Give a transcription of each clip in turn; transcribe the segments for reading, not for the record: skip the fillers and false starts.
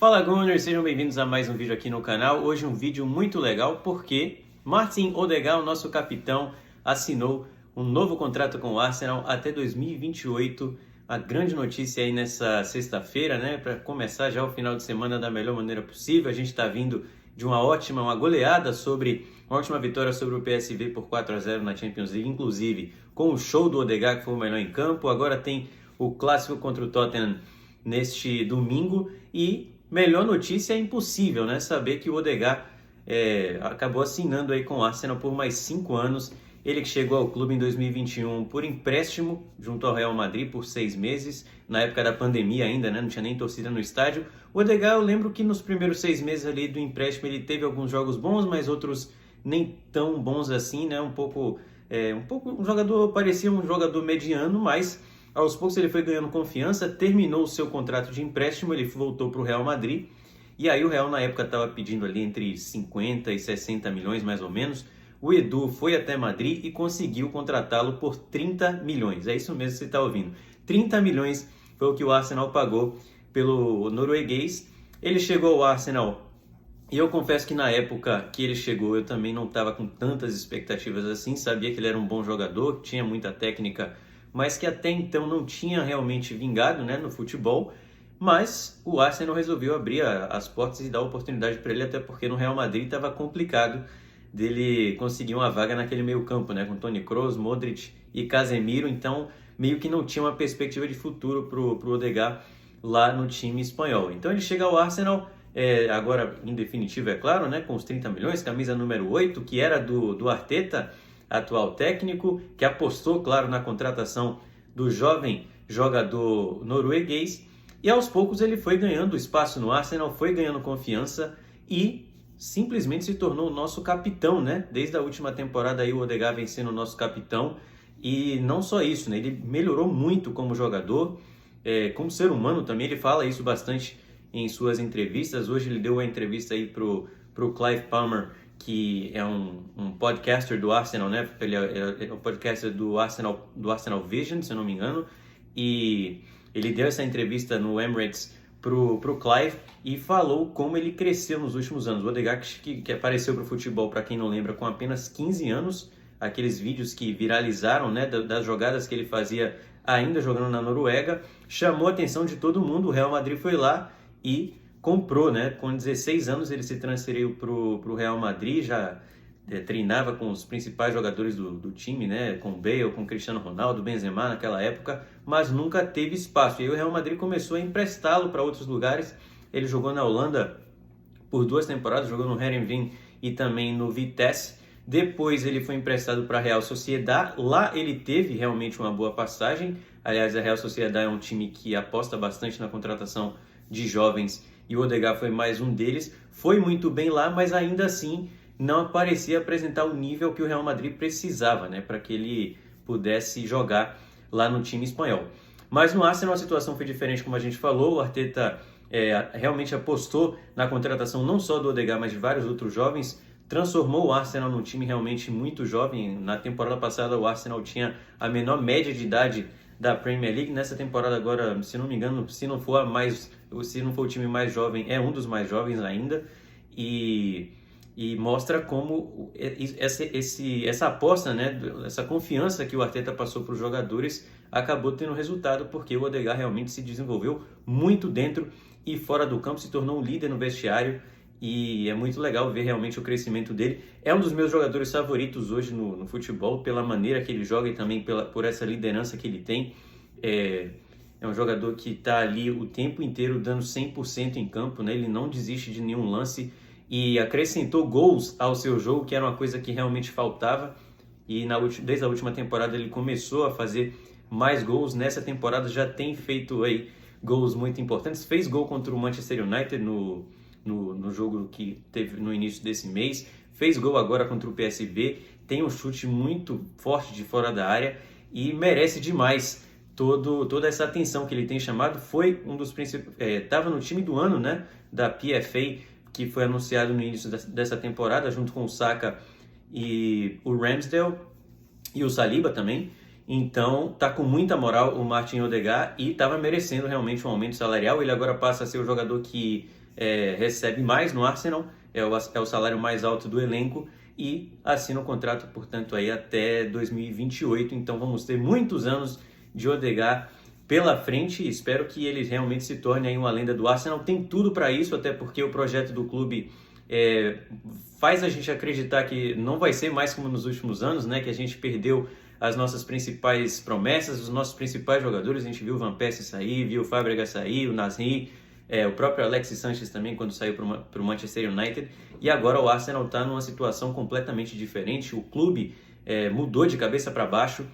Fala Gunners, sejam bem-vindos a mais um vídeo aqui no canal. Hoje um vídeo muito legal porque Martin Odegaard, o nosso capitão, assinou um novo contrato com o Arsenal até 2028. A grande notícia aí nessa sexta-feira, né? Para começar já o final de semana da melhor maneira possível. A gente está vindo de uma ótima vitória sobre o PSV por 4-0 na Champions League, inclusive com o show do Odegaard, que foi o melhor em campo. Agora tem o clássico contra o Tottenham neste domingo e melhor notícia é impossível, né? Saber que o Odegaard acabou assinando aí com o Arsenal por mais 5 anos. Ele que chegou ao clube em 2021 por empréstimo junto ao Real Madrid por 6 meses, na época da pandemia ainda, né? Não tinha nem torcida no estádio. O Odegaard, eu lembro que nos primeiros 6 meses ali do empréstimo ele teve alguns jogos bons, mas outros nem tão bons assim, né? Um jogador, parecia um jogador mediano, mas aos poucos ele foi ganhando confiança, terminou o seu contrato de empréstimo, ele voltou para o Real Madrid, e aí o Real na época estava pedindo ali entre 50 e 60 milhões mais ou menos. O Edu foi até Madrid e conseguiu contratá-lo por 30 milhões. É isso mesmo que você está ouvindo. 30 milhões foi o que o Arsenal pagou pelo norueguês. Ele chegou ao Arsenal e eu confesso que na época que ele chegou eu também não estava com tantas expectativas assim. Sabia que ele era um bom jogador, tinha muita técnica, mas que até então não tinha realmente vingado, né, no futebol. Mas o Arsenal resolveu abrir as portas e dar oportunidade para ele, até porque no Real Madrid estava complicado dele conseguir uma vaga naquele meio campo, né, com Toni Kroos, Modric e Casemiro. Então meio que não tinha uma perspectiva de futuro pro Odegaard lá no time espanhol. Então ele chega ao Arsenal, agora em definitivo, é claro, né, com os 30 milhões, camisa número 8, que era do Arteta, atual técnico, que apostou, claro, na contratação do jovem jogador norueguês, e aos poucos ele foi ganhando espaço no Arsenal, foi ganhando confiança e simplesmente se tornou o nosso capitão, né? Desde a última temporada aí o Odegaard vem sendo o nosso capitão, e não só isso, né? Ele melhorou muito como jogador, como ser humano também. Ele fala isso bastante em suas entrevistas. Hoje ele deu uma entrevista aí pro Clive Palmer, que é um podcaster do Arsenal, né? Ele é um podcaster do Arsenal Vision, se eu não me engano, e ele deu essa entrevista no Emirates pro Clive e falou como ele cresceu nos últimos anos. O Odegaard que apareceu pro futebol, para quem não lembra, com apenas 15 anos, aqueles vídeos que viralizaram, né, das jogadas que ele fazia ainda jogando na Noruega, chamou a atenção de todo mundo. O Real Madrid foi lá e comprou, né? Com 16 anos ele se transferiu para o Real Madrid, já treinava com os principais jogadores do time, né? Com Bale, com Cristiano Ronaldo, Benzema naquela época, mas nunca teve espaço. E aí o Real Madrid começou a emprestá-lo para outros lugares. Ele jogou na Holanda por 2 temporadas, jogou no Heerenveen e também no Vitesse. Depois ele foi emprestado para a Real Sociedad. Lá ele teve realmente uma boa passagem. Aliás, a Real Sociedad é um time que aposta bastante na contratação de jovens, e o Odegaard foi mais um deles. Foi muito bem lá, mas ainda assim não parecia apresentar o nível que o Real Madrid precisava, né, para que ele pudesse jogar lá no time espanhol. Mas no Arsenal a situação foi diferente, como a gente falou. O Arteta realmente apostou na contratação não só do Odegaard, mas de vários outros jovens. Transformou o Arsenal num time realmente muito jovem. Na temporada passada o Arsenal tinha a menor média de idade da Premier League. Nessa temporada agora, se não me engano, se não for o time mais jovem, é um dos mais jovens ainda, e mostra como essa aposta, né, essa confiança que o Arteta passou para os jogadores acabou tendo resultado, porque o Odegaard realmente se desenvolveu muito dentro e fora do campo, se tornou um líder no vestiário, e é muito legal ver realmente o crescimento dele. É um dos meus jogadores favoritos hoje no futebol, pela maneira que ele joga e também por essa liderança que ele tem. É um jogador que está ali o tempo inteiro dando 100% em campo, né? Ele não desiste de nenhum lance e acrescentou gols ao seu jogo, que era uma coisa que realmente faltava. E desde a última temporada ele começou a fazer mais gols. Nessa temporada já tem feito aí gols muito importantes. Fez gol contra o Manchester United no jogo que teve no início desse mês, fez gol agora contra o PSV, tem um chute muito forte de fora da área e merece demais toda essa atenção que ele tem chamado. Foi um dos principais, estava no time do ano, né, da PFA, que foi anunciado no início dessa temporada, junto com o Saka e o Ramsdale e o Saliba também. Então tá com muita moral o Martin Odegaard e estava merecendo realmente um aumento salarial. Ele agora passa a ser o jogador que recebe mais no Arsenal, é o salário mais alto do elenco e assina o contrato, portanto, aí até 2028. Então vamos ter muitos anos de Odegaard pela frente e espero que ele realmente se torne aí uma lenda do Arsenal. Tem tudo para isso, até porque o projeto do clube faz a gente acreditar que não vai ser mais como nos últimos anos, né? Que a gente perdeu as nossas principais promessas, os nossos principais jogadores. A gente viu o Van Persie sair, viu o Fábregas sair, o Nasri, o próprio Alexis Sanchez também quando saiu para o Manchester United. E agora o Arsenal está numa situação completamente diferente. O clube mudou de cabeça para baixo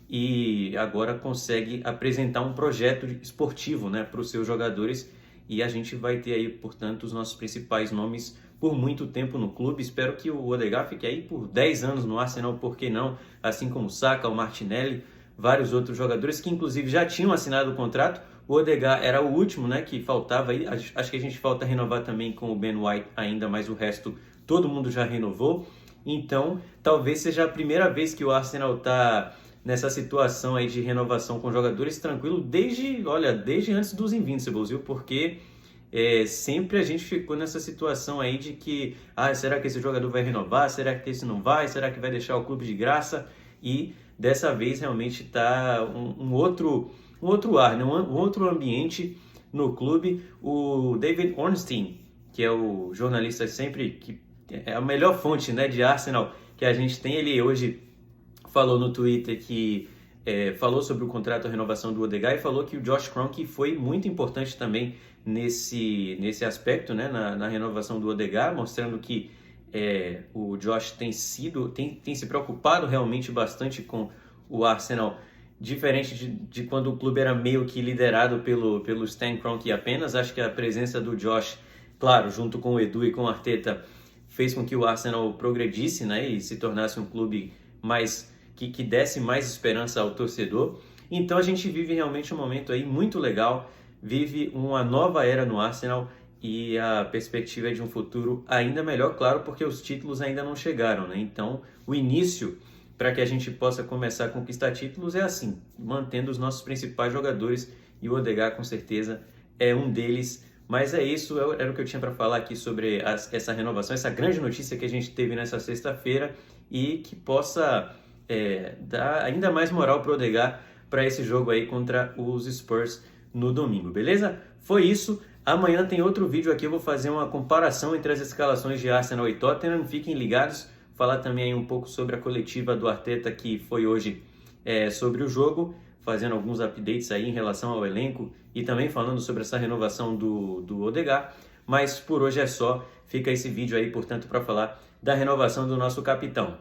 e agora consegue apresentar um projeto esportivo, né, para os seus jogadores. E a gente vai ter aí, portanto, os nossos principais nomes por muito tempo no clube. Espero que o Odegaard fique aí por 10 anos no Arsenal, por que não? Assim como o Saka, o Martinelli, vários outros jogadores que inclusive já tinham assinado o contrato. O Odegaard era o último, né, que faltava aí. Acho que a gente falta renovar também com o Ben White ainda, mas o resto todo mundo já renovou. Então, talvez seja a primeira vez que o Arsenal está nessa situação aí de renovação com jogadores tranquilo desde antes dos Invincibles, viu? Porque sempre a gente ficou nessa situação aí de que, será que esse jogador vai renovar? Será que esse não vai? Será que vai deixar o clube de graça? E dessa vez realmente está um outro ar, né? Um outro ambiente no clube. O David Ornstein, que é o jornalista que é a melhor fonte, né, de Arsenal que a gente tem, ele hoje falou no Twitter que falou sobre o contrato, a renovação do Odegaard, e falou que o Josh Kroenke foi muito importante também nesse aspecto, né, na renovação do Odegaard, mostrando que o Josh tem se preocupado realmente bastante com o Arsenal, diferente de quando o clube era meio que liderado pelo Stan Kroenke apenas. Acho que a presença do Josh, claro, junto com o Edu e com o Arteta, fez com que o Arsenal progredisse, né, e se tornasse um clube mais que desse mais esperança ao torcedor. Então a gente vive realmente um momento aí muito legal, vive uma nova era no Arsenal e a perspectiva é de um futuro ainda melhor, claro, porque os títulos ainda não chegaram, né? Então o início para que a gente possa começar a conquistar títulos é assim, mantendo os nossos principais jogadores, e o Odegaard com certeza é um deles. Mas é isso, era o que eu tinha para falar aqui sobre essa renovação, essa grande notícia que a gente teve nessa sexta-feira e que possa dar ainda mais moral para o Odegaard para esse jogo aí contra os Spurs no domingo, beleza? Foi isso. Amanhã tem outro vídeo aqui, eu vou fazer uma comparação entre as escalações de Arsenal e Tottenham, fiquem ligados. Falar também aí um pouco sobre a coletiva do Arteta que foi hoje sobre o jogo, fazendo alguns updates aí em relação ao elenco e também falando sobre essa renovação do Odegaard. Mas por hoje é só, fica esse vídeo aí, portanto, para falar da renovação do nosso capitão.